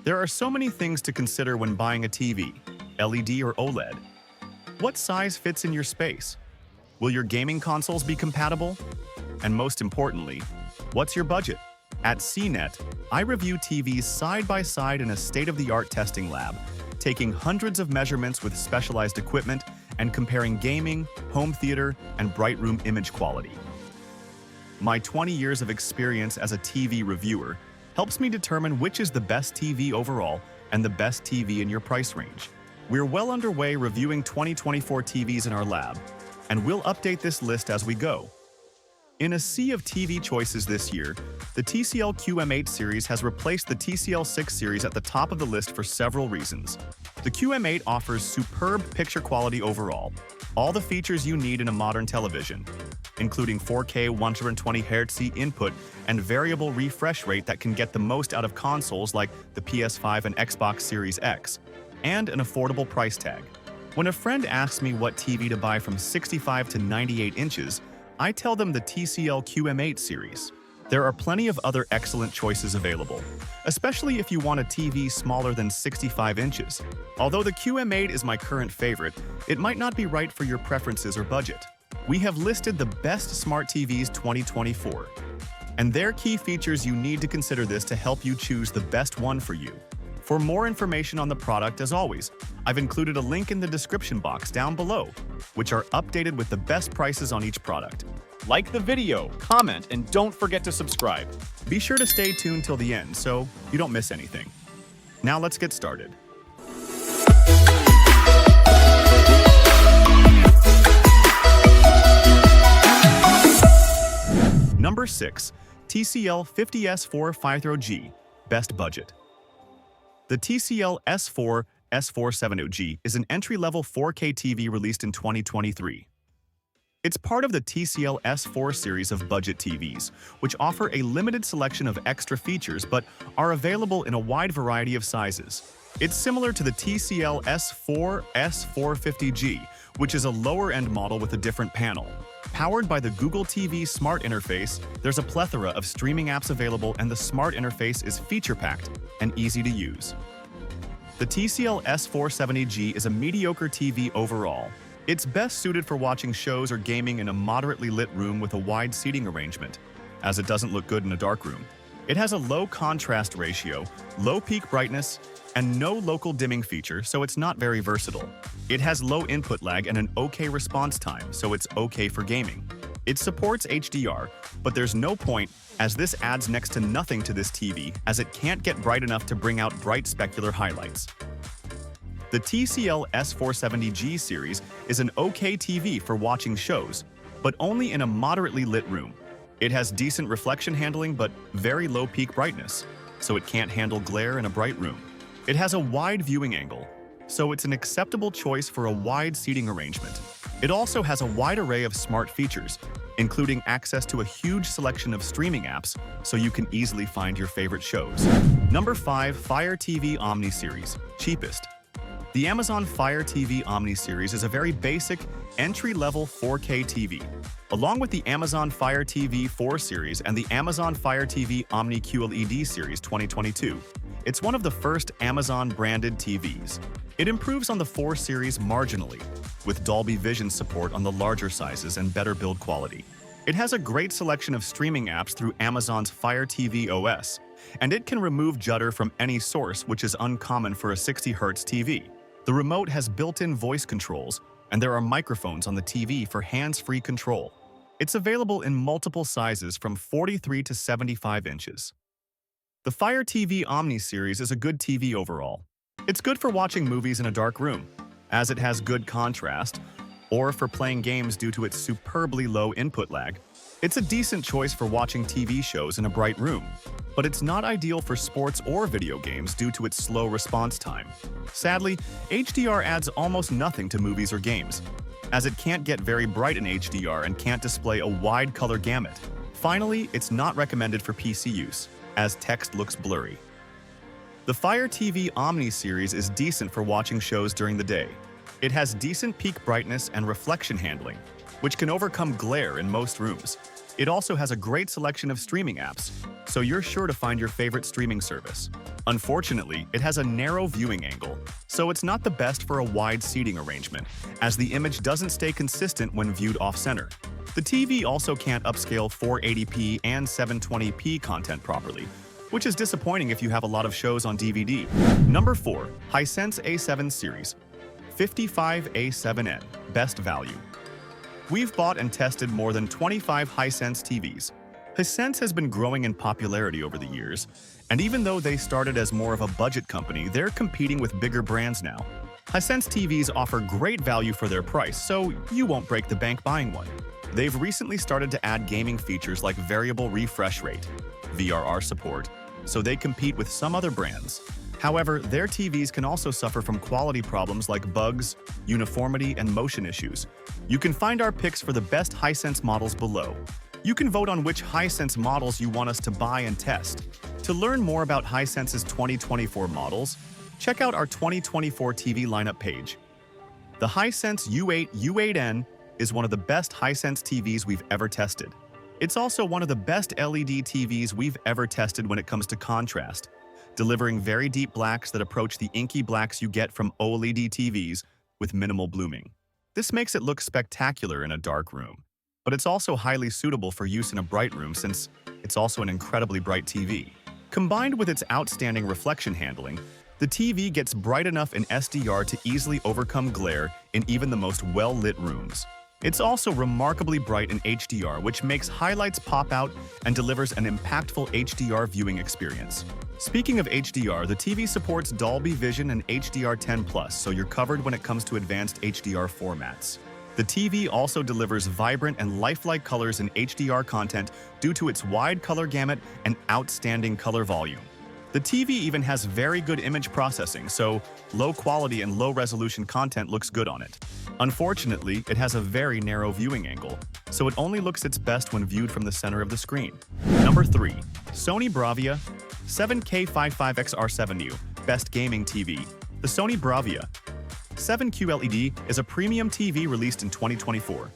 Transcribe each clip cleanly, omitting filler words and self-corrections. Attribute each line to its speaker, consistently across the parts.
Speaker 1: There are so many things to consider when buying a TV, LED or OLED. What size fits in your space? Will your gaming consoles be compatible? And most importantly, what's your budget? At CNET, I review TVs side by side in a state-of-the-art testing lab, taking hundreds of measurements with specialized equipment and comparing gaming, home theater, and bright room image quality. My 20 years of experience as a TV reviewer helps me determine which is the best TV overall and the best TV in your price range. We're well underway reviewing 2024 TVs in our lab, and we'll update this list as we go. In a sea of TV choices this year, the TCL QM8 series has replaced the TCL 6 series at the top of the list for several reasons. The QM8 offers superb picture quality overall, all the features you need in a modern television, including 4K 120Hz input and variable refresh rate that can get the most out of consoles like the PS5 and Xbox Series X, and an affordable price tag. When a friend asks me what TV to buy from 65 to 98 inches, I tell them the TCL QM8 series. There are plenty of other excellent choices available, especially if you want a TV smaller than 65 inches. Although the QM8 is my current favorite, it might not be right for your preferences or budget. We have listed the best smart TVs 2024, and their key features you need to consider this to help you choose the best one for you. For more information on the product, as always, I've included a link in the description box down below, which are updated with the best prices on each product.
Speaker 2: Like the video, comment, and don't forget to subscribe.
Speaker 1: Be sure to stay tuned till the end so you don't miss anything. Now let's get started. Number 6. TCL 50S4 530G, Best Budget. The TCL S4 S470G is an entry-level 4K TV released in 2023. It's part of the TCL S4 series of budget TVs, which offer a limited selection of extra features but are available in a wide variety of sizes. It's similar to the TCL S4 S450G, which is a lower-end model with a different panel. Powered by the Google TV Smart Interface, there's a plethora of streaming apps available, and the Smart Interface is feature-packed and easy to use. The TCL S470G is a mediocre TV overall. It's best suited for watching shows or gaming in a moderately lit room with a wide seating arrangement, as it doesn't look good in a dark room. It has a low contrast ratio, low peak brightness, and no local dimming feature, so it's not very versatile. It has low input lag and an okay response time, so it's okay for gaming. It supports HDR, but there's no point, as this adds next to nothing to this TV, as it can't get bright enough to bring out bright specular highlights. The TCL S470G series is an okay TV for watching shows, but only in a moderately lit room. It has decent reflection handling but very low peak brightness, so it can't handle glare in a bright room. It has a wide viewing angle, so it's an acceptable choice for a wide seating arrangement. It also has a wide array of smart features, including access to a huge selection of streaming apps, so you can easily find your favorite shows. Number 5. Fire TV Omni Series, Cheapest. The Amazon Fire TV Omni series is a very basic, entry-level 4K TV. Along with the Amazon Fire TV 4 series and the Amazon Fire TV Omni QLED series 2022, it's one of the first Amazon-branded TVs. It improves on the 4 series marginally, with Dolby Vision support on the larger sizes and better build quality. It has a great selection of streaming apps through Amazon's Fire TV OS, and it can remove judder from any source, which is uncommon for a 60Hz TV. The remote has built-in voice controls, and there are microphones on the TV for hands-free control. It's available in multiple sizes from 43 to 75 inches. The Fire TV Omni series is a good TV overall. It's good for watching movies in a dark room, as it has good contrast, or for playing games due to its superbly low input lag. It's a decent choice for watching TV shows in a bright room, but it's not ideal for sports or video games due to its slow response time. Sadly, HDR adds almost nothing to movies or games, as it can't get very bright in HDR and can't display a wide color gamut. Finally, it's not recommended for PC use, as text looks blurry. The Fire TV Omni series is decent for watching shows during the day. It has decent peak brightness and reflection handling, which can overcome glare in most rooms. It also has a great selection of streaming apps, so you're sure to find your favorite streaming service. Unfortunately, it has a narrow viewing angle, so it's not the best for a wide seating arrangement, as the image doesn't stay consistent when viewed off-center. The TV also can't upscale 480p and 720p content properly, which is disappointing if you have a lot of shows on DVD. Number 4. Hisense A7 Series 55A7N Best Value. We've bought and tested more than 25 Hisense TVs. Hisense has been growing in popularity over the years, and even though they started as more of a budget company, they're competing with bigger brands now. Hisense TVs offer great value for their price, so you won't break the bank buying one. They've recently started to add gaming features like variable refresh rate, VRR support, so they compete with some other brands. However, their TVs can also suffer from quality problems like bugs, uniformity, and motion issues. You can find our picks for the best Hisense models below. You can vote on which Hisense models you want us to buy and test. To learn more about Hisense's 2024 models, check out our 2024 TV lineup page. The Hisense U8 U8N is one of the best Hisense TVs we've ever tested. It's also one of the best LED TVs we've ever tested when it comes to contrast, delivering very deep blacks that approach the inky blacks you get from OLED TVs with minimal blooming. This makes it look spectacular in a dark room, but it's also highly suitable for use in a bright room since it's also an incredibly bright TV. Combined with its outstanding reflection handling, the TV gets bright enough in SDR to easily overcome glare in even the most well-lit rooms. It's also remarkably bright in HDR, which makes highlights pop out and delivers an impactful HDR viewing experience. Speaking of HDR, the TV supports Dolby Vision and HDR10+, so you're covered when it comes to advanced HDR formats. The TV also delivers vibrant and lifelike colors in HDR content due to its wide color gamut and outstanding color volume. The TV even has very good image processing, so low-quality and low-resolution content looks good on it. Unfortunately, it has a very narrow viewing angle, so it only looks its best when viewed from the center of the screen. Number 3. Sony Bravia 7K55XR7U Best Gaming TV. The Sony Bravia 7 QLED is a premium TV released in 2024.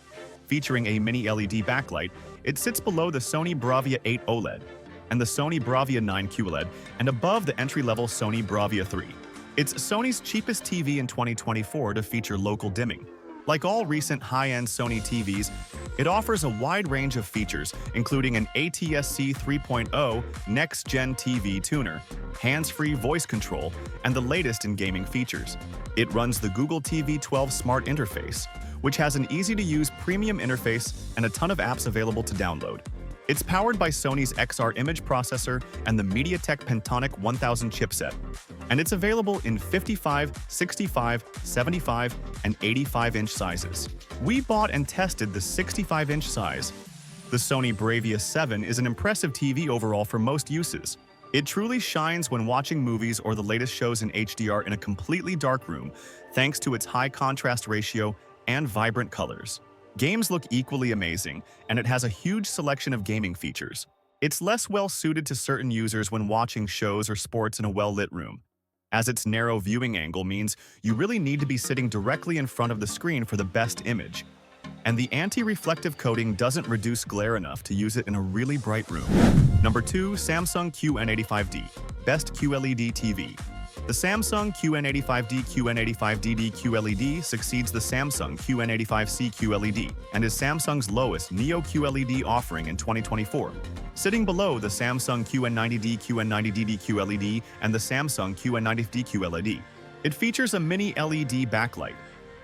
Speaker 1: Featuring a mini LED backlight, it sits below the Sony Bravia 8 OLED and the Sony Bravia 9 QLED and above the entry-level Sony Bravia 3. It's Sony's cheapest TV in 2024 to feature local dimming. Like all recent high-end Sony TVs, it offers a wide range of features, including an ATSC 3.0 next-gen TV tuner, hands-free voice control, and the latest in gaming features. It runs the Google TV 12 Smart Interface, which has an easy-to-use premium interface and a ton of apps available to download. It's powered by Sony's XR image processor and the MediaTek Pentonic 1000 chipset, and it's available in 55, 65, 75, and 85-inch sizes. We bought and tested the 65-inch size. The Sony Bravia 7 is an impressive TV overall for most uses. It truly shines when watching movies or the latest shows in HDR in a completely dark room, thanks to its high contrast ratio and vibrant colors. Games look equally amazing, and it has a huge selection of gaming features. It's less well-suited to certain users when watching shows or sports in a well-lit room, as its narrow viewing angle means you really need to be sitting directly in front of the screen for the best image. And the anti-reflective coating doesn't reduce glare enough to use it in a really bright room. Number 2. Samsung QN85D Best QLED TV. The Samsung QN85D QN85DD QLED succeeds the Samsung QN85C QLED and is Samsung's lowest Neo QLED offering in 2024, sitting below the Samsung QN90D QN90DD QLED and the Samsung QN90D QLED. It features a mini LED backlight,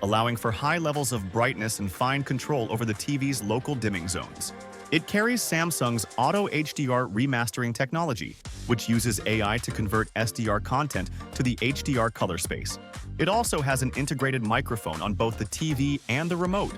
Speaker 1: allowing for high levels of brightness and fine control over the TV's local dimming zones. It carries Samsung's Auto HDR remastering technology, which uses AI to convert SDR content to the HDR color space. It also has an integrated microphone on both the TV and the remote,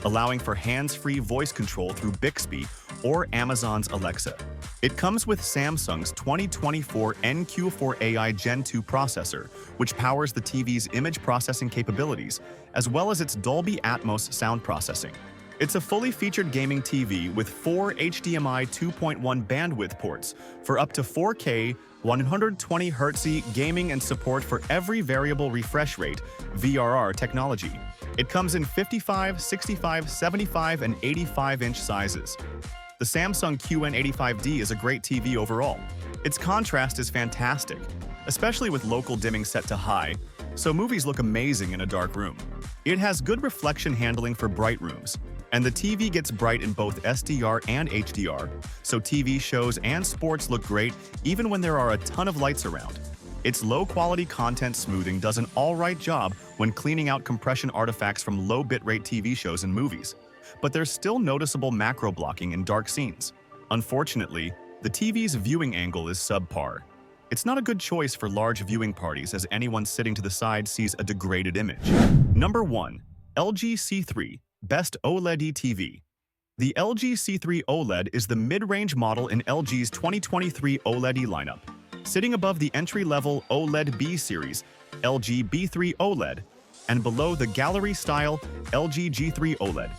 Speaker 1: allowing for hands-free voice control through Bixby or Amazon's Alexa. It comes with Samsung's 2024 NQ4 AI Gen 2 processor, which powers the TV's image processing capabilities, as well as its Dolby Atmos sound processing. It's a fully featured gaming TV with 4 HDMI 2.1 bandwidth ports for up to 4K, 120Hz gaming and support for every variable refresh rate (VRR) technology. It comes in 55, 65, 75, and 85-inch sizes. The Samsung QN85D is a great TV overall. Its contrast is fantastic, especially with local dimming set to high, so movies look amazing in a dark room. It has good reflection handling for bright rooms, and the TV gets bright in both SDR and HDR, so TV shows and sports look great even when there are a ton of lights around. Its low-quality content smoothing does an alright job when cleaning out compression artifacts from low bitrate TV shows and movies, but there's still noticeable macro blocking in dark scenes. Unfortunately, the TV's viewing angle is subpar. It's not a good choice for large viewing parties as anyone sitting to the side sees a degraded image. Number 1. LG C3 Best OLED TV. The LG C3 OLED is the mid-range model in LG's 2023 OLED lineup, sitting above the entry-level OLED B series, LG B3 OLED, and below the gallery-style LG G3 OLED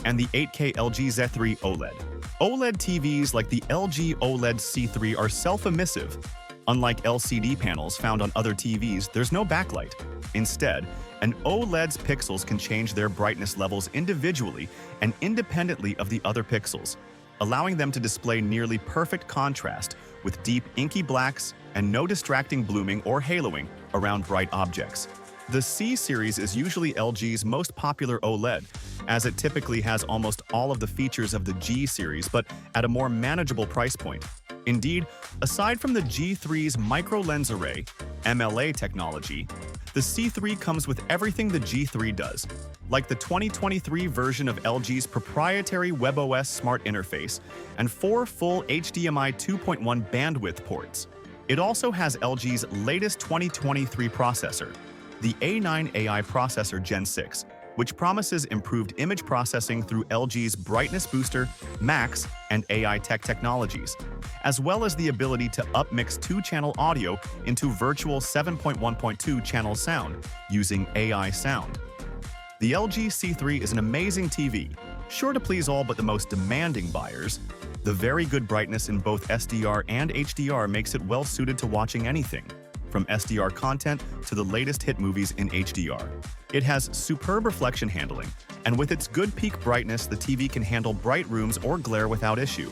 Speaker 1: and the 8K LG Z3 OLED. OLED TVs like the LG OLED C3 are self-emissive. Unlike LCD panels found on other TVs, there's no backlight. Instead, an OLED's pixels can change their brightness levels individually and independently of the other pixels, allowing them to display nearly perfect contrast with deep inky blacks and no distracting blooming or haloing around bright objects. The C series is usually LG's most popular OLED, as it typically has almost all of the features of the G series but at a more manageable price point. Indeed, aside from the G3's micro lens array, MLA technology, the C3 comes with everything the G3 does, like the 2023 version of LG's proprietary WebOS smart interface and 4 full HDMI 2.1 bandwidth ports. It also has LG's latest 2023 processor, the A9 AI processor Gen 6, which promises improved image processing through LG's Brightness Booster, Max, and AI Tech technologies, as well as the ability to upmix 2-channel audio into virtual 7.1.2 channel sound using AI sound. The LG C3 is an amazing TV, sure to please all but the most demanding buyers. The very good brightness in both SDR and HDR makes it well suited to watching anything, from SDR content to the latest hit movies in HDR. It has superb reflection handling, and with its good peak brightness, the TV can handle bright rooms or glare without issue.